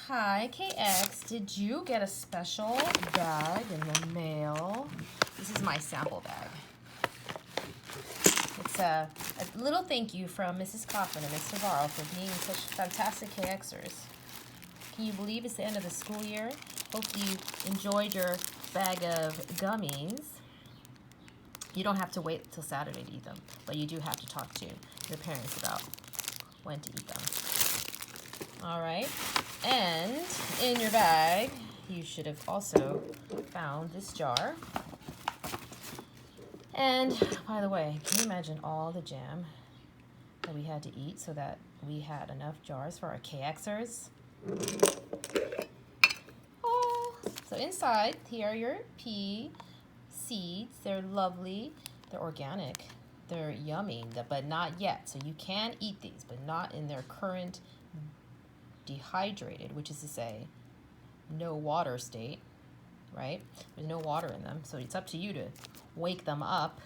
Hi, KX. Did you get a special bag in the mail? This is my sample bag. It's a little thank you from Mrs. Coffin and Mr. Varro for being such fantastic KXers. Can you believe it's the end of the school year? Hopefully you enjoyed your bag of gummies. You don't have to wait till Saturday to eat them, but you do have to talk to your parents about when to eat them. All right, and in your bag, you should have also found this jar. And by the way, can you imagine all the jam that we had to eat so that we had enough jars for our KXers? Oh, so inside, here are your pea seeds. They're lovely, they're organic, they're yummy, but not yet. So you can eat these, but not in their current dehydrated, which is to say no water state, right? There's no water in them, so it's up to you to wake them up.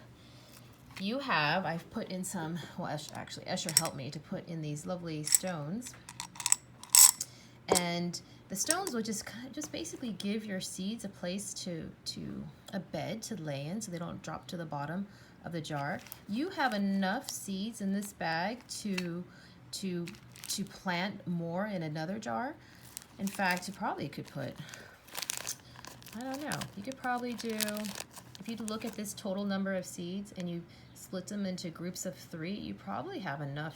I've put in some, well, Escher helped me to put in these lovely stones, and the stones will just basically give your seeds a place a bed to lay in, so they don't drop to the bottom of the jar. You have enough seeds in this bag to plant more in another jar. In fact, you probably could put, I don't know, you could probably do, if you look at this total number of seeds and you split them into groups of 3, you probably have enough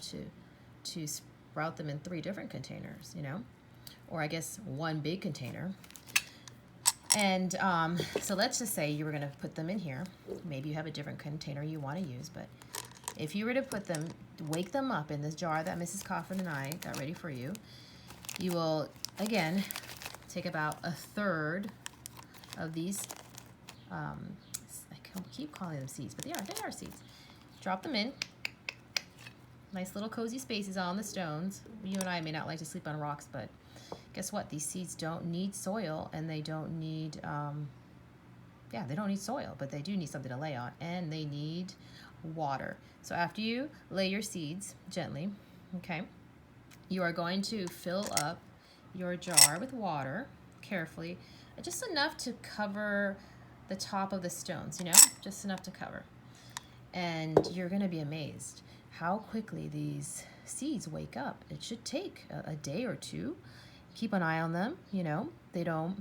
to sprout them in 3 different containers, you know, or I guess 1 big container. And so let's just say you were going to put them in here. Maybe you have a different container you want to use, but if you were to put them, wake them up in this jar that Mrs. Coffin and I got ready for you, you will, again, take about 1/3 of these, I keep calling them seeds, but they are seeds. Drop them in. Nice little cozy spaces on the stones. You and I may not like to sleep on rocks, but guess what? These seeds don't need soil, and they don't need, they don't need soil, but they do need something to lay on, and they need water. So after you lay your seeds gently, okay, you are going to fill up your jar with water carefully, just enough to cover the top of the stones, you know, just enough to cover. And you're going to be amazed how quickly these seeds wake up. It should take a day or 2. Keep an eye on them, you know. They don't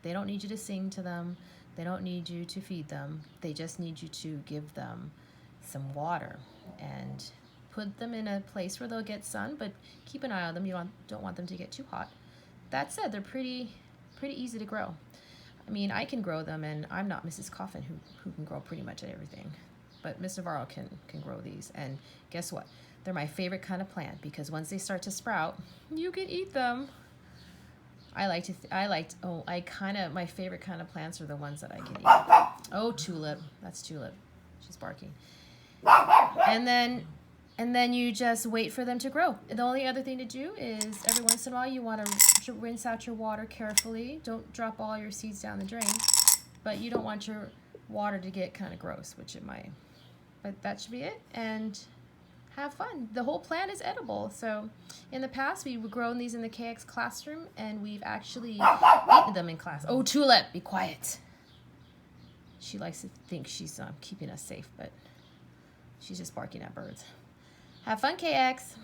need you to sing to them. They don't need you to feed them. They just need you to give them some water and put them in a place where they'll get sun, but keep an eye on them. You don't want them to get too hot. That said, they're pretty easy to grow. I mean, I can grow them, and I'm not Mrs. Coffin who can grow pretty much everything, but Mr. Varro can grow these. And guess what? They're my favorite kind of plant, because once they start to sprout, you can eat them. My favorite kind of plants are the ones that I can eat. Oh, Tulip. That's Tulip. She's barking. And then you just wait for them to grow. The only other thing to do is every once in a while you want to rinse out your water carefully. Don't drop all your seeds down the drain, but you don't want your water to get kind of gross, which it might. But that should be it, and have fun. The whole plant is edible. So in the past, we've grown these in the KX classroom, and we've actually eaten them in class. Oh, Tulip, be quiet. She likes to think she's keeping us safe, but she's just barking at birds. Have fun, KX.